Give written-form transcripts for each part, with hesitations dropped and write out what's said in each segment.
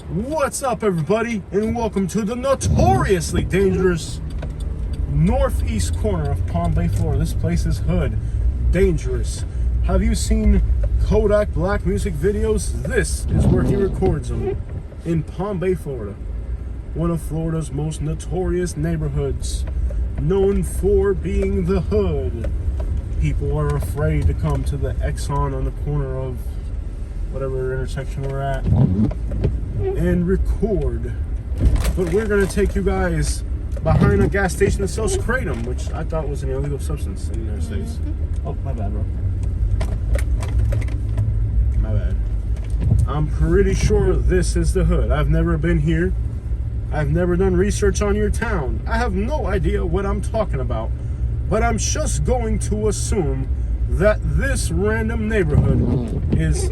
What's up, everybody, and welcome to the notoriously dangerous northeast corner of Palm Bay, Florida. This place is hood dangerous. Have you seen Kodak Black music videos? This is where he records them, in Palm Bay, Florida. One of Florida's most notorious neighborhoods, known for being the hood. People are afraid to come to the Exxon on the corner of whatever intersection we're at and record. But we're gonna take you guys behind a gas station that sells kratom, which I thought was an illegal substance in the United States. Oh, my bad, bro. My bad. I'm pretty sure this is the hood. I've never been here. I've never done research on your town. I have no idea what I'm talking about. But I'm just going to assume that this random neighborhood is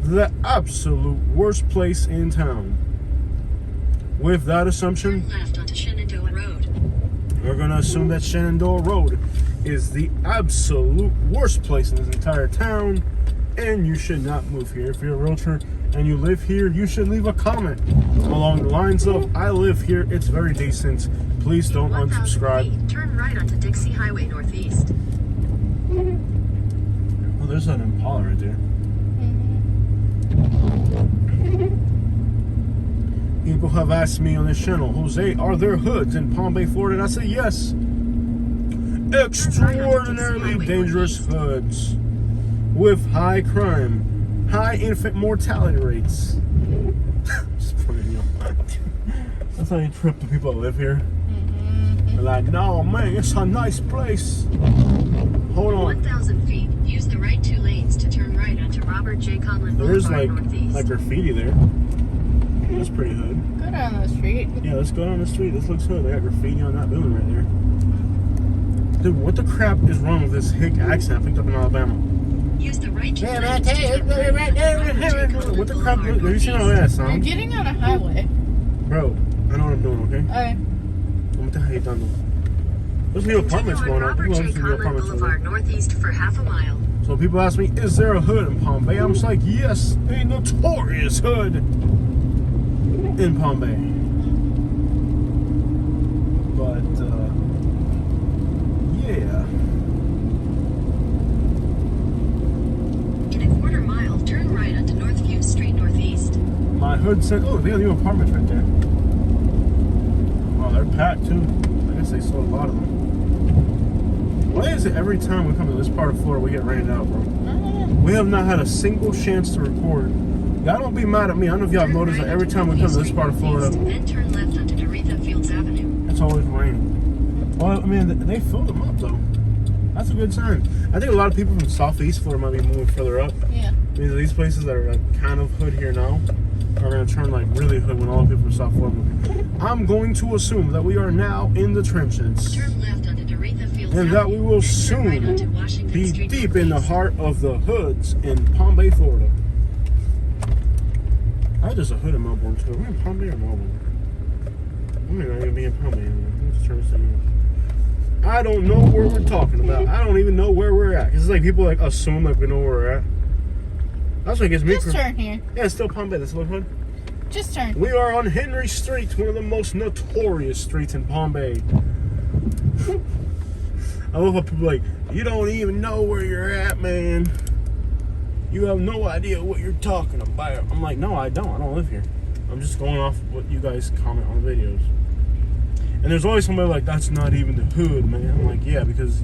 the absolute worst place in town. With that assumption, turn left onto Shenandoah Road. we're gonna assume that Shenandoah Road is the absolute worst place in this entire town, and you should not move here. If you're a realtor and you live here, you should leave a comment along the lines of, I live here, it's very decent, please don't In 1,000 unsubscribe. feet, turn right onto Dixie Highway Northeast. Oh, there's an Impala right there. People have asked me on this channel, Jose, are there hoods in Palm Bay, Florida? And I say yes. Extraordinarily dangerous hoods with high crime, high infant mortality rates. Just putting you on. That's how you trip the people that live here. They're like, no man, it's a nice place. Hold In on. 1,000 feet, use the right 2 lanes to turn right onto Robert J. Conlon There's Boulevard like Northeast. graffiti there. That's pretty hood. Go down the street. Yeah, let's go down the street. This looks good. They got graffiti on that building right there. Dude, what the crap is wrong with this hick accent I picked up in Alabama? Use the right 2 Yeah, lanes to turn right onto Robert J. Conlon What the crap? Boulevard Have you seen how Northeast. that You're sound? getting on a highway. Bro, I know what I'm doing, okay? Okay. What the hell you done though? There's new apartments Continue going on up. Robert People J. have new Conlon apartments over Boulevard there. Northeast for half a mile. So people ask me, is there a hood in Palm Bay? I'm just like, yes, a notorious hood in Palm Bay. But, yeah. In a quarter mile, turn right onto Northview Street Northeast. My hood said, oh, they got new apartments right there. Oh, they're packed too. I guess they sold a lot of them. Why is it every time we come to this part of Florida, we get rained out, bro? We have not had a single chance to record. Y'all don't be mad at me. I don't know if y'all have Turn noticed right that every onto time we come to Northview this part of Street Florida, Northeast, then turn left onto Doretha Fields Avenue. it's always raining. Well, I mean, they filled them up, though. That's a good sign. I think a lot of people from Southeast Florida might be moving further up. Yeah. These places that are like kind of hood here now are going to turn like really hood when all the people from South Florida move. I'm going to assume that we are now in the trenches. Turn left onto Doretha Fields And Avenue. that we will then turn right onto soon Washington be Street deep in the Northeast. heart of the hoods in Palm Bay, Florida. I think there's a hood in Melbourne too. Are we in Palm Bay or Melbourne? We may not even be in Palm Bay anymore. Let's turn this thing off. I don't know where we're talking about. I don't even know where we're at. Cause it's like people like assume like we know where we're at. That's what gets me. Just turn here. Yeah, it's still Palm Bay. That's what hood. Just turn. We are on Henry Street, one of the most notorious streets in Palm Bay. I love how people are like, you don't even know where you're at, man. You have no idea what you're talking about. I'm like, no, I don't. I don't live here. I'm just going off what you guys comment on the videos. And there's always somebody like, that's not even the hood, man. I'm like, yeah, because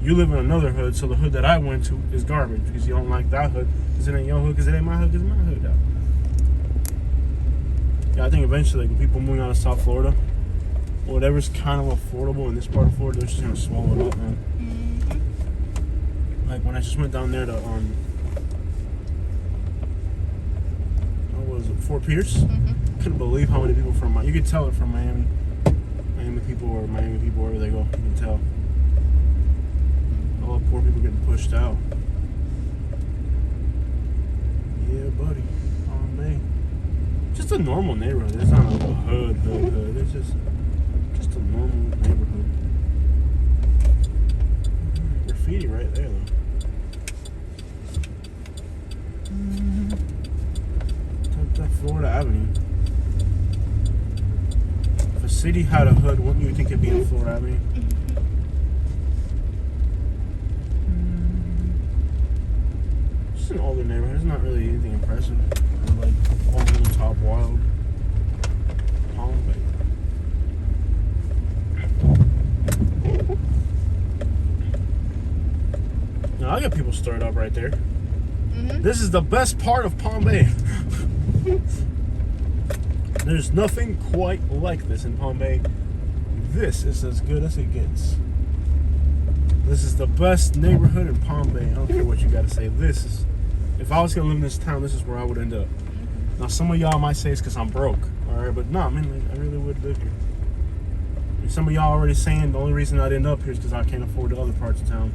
you live in another hood, so the hood that I went to is garbage because you don't like that hood because it ain't your hood, because it ain't my hood, because it's my hood out. Yeah, I think eventually like, people moving out of South Florida, whatever's kind of affordable in this part of Florida, they're just gonna swallow it up, man. Like when I just went down there to what was it, Fort Pierce? Couldn't believe how many people from you could tell it from Miami people or Miami people wherever they go. You can tell all the poor people getting pushed out. Yeah, buddy, Palm Bay. Just a normal neighborhood. It's not like a hood. It's just a normal neighborhood. Graffiti right there, though. That Florida Avenue. city had a hood, wouldn't you think it'd be in Florida Avenue? It's an older neighborhood. It's not really anything impressive. Or like over the top wild. Palm Bay. Now I get people stirred up right there. This is the best part of Palm Bay. There's nothing quite like this in Palm Bay. This is as good as it gets. This is the best neighborhood in Palm Bay. I don't care what you got to say. This is, if I was gonna live in this town, this is where I would end up. Now some of y'all might say it's because I'm broke, all right, but no, I mean, like, I really would live here. And some of y'all already saying the only reason I'd end up here is because I can't afford the other parts of town.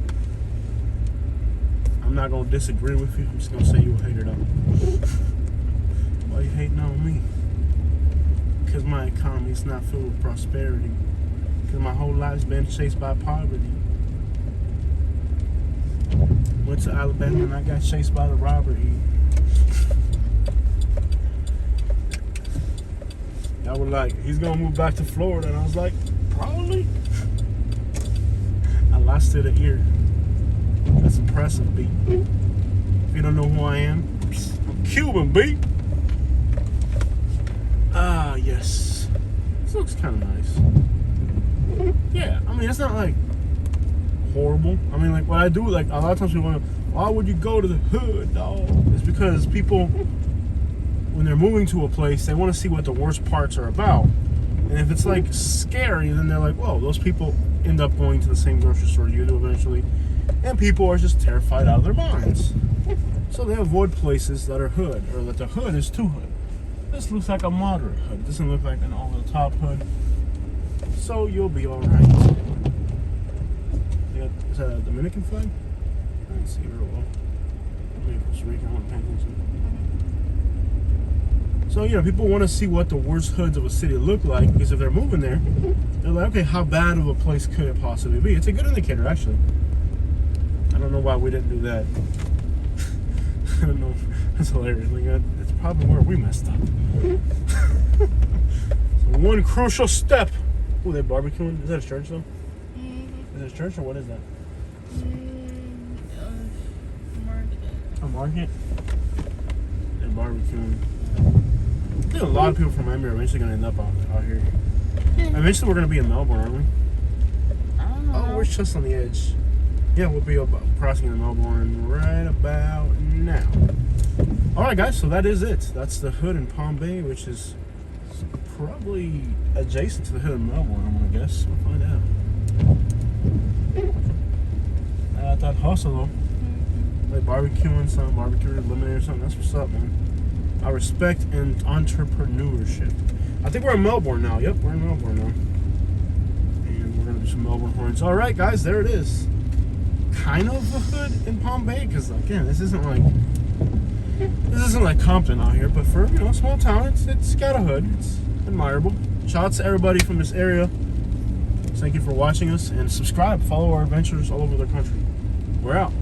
I'm not gonna disagree with you. I'm just gonna say you a hater though. Why you hating on me? Because my economy is not filled with prosperity. Because my whole life's been chased by poverty. Went to Alabama and I got chased by the robbery. Y'all were like, he's gonna move back to Florida, and I was like, probably. I lost it an ear. That's impressive, B. If you don't know who I am, I'm Cuban, B. Ah, yes. This looks kind of nice. Yeah, I mean, it's not like horrible. I mean, like, what I do, like, a lot of times people wonder, why would you go to the hood, dog? It's because people, when they're moving to a place, they want to see what the worst parts are about. And if it's, like, scary, then they're like, whoa, those people end up going to the same grocery store you do eventually. And people are just terrified out of their minds. So they avoid places that are hood, or that the hood is too hood. This looks like a moderate hood. It doesn't look like an over-the-top hood. So you'll be alright. Is that a Dominican flag? I didn't see it real well. Maybe Costa Rica, I want to pay attention. So, you know, people want to see what the worst hoods of a city look like, because if they're moving there, they're like, okay, how bad of a place could it possibly be? It's a good indicator, actually. I don't know why we didn't do that. I don't know. That's hilarious. Like, it's probably where we messed up. So one crucial step. Oh, they're barbecuing. Is that a church, though? Is it a church, or what is that? Market. A market? They're barbecuing. I think a lot of people from Miami are eventually going to end up out here. Eventually, we're going to be in Melbourne, aren't we? I don't know. Oh, we're just on the edge. Yeah, we'll be crossing into Melbourne right about now. Alright guys, so that is it. That's the hood in Palm Bay, which is probably adjacent to the hood in Melbourne, I'm gonna guess. We'll find out. That hustle though. Like barbecuing something, barbecue lemonade or something. That's what's up, man. I respect and entrepreneurship. I think we're in Melbourne now. Yep, we're in Melbourne now. And we're gonna do some Melbourne horns. Alright guys, there it is. Kind of a hood in Palm Bay, because again, this isn't like Compton out here, but for, you know, a small town, it's got a hood. It's admirable. Shout out to everybody from this area. Thank you for watching us, and subscribe, follow our adventures all over the country. We're out.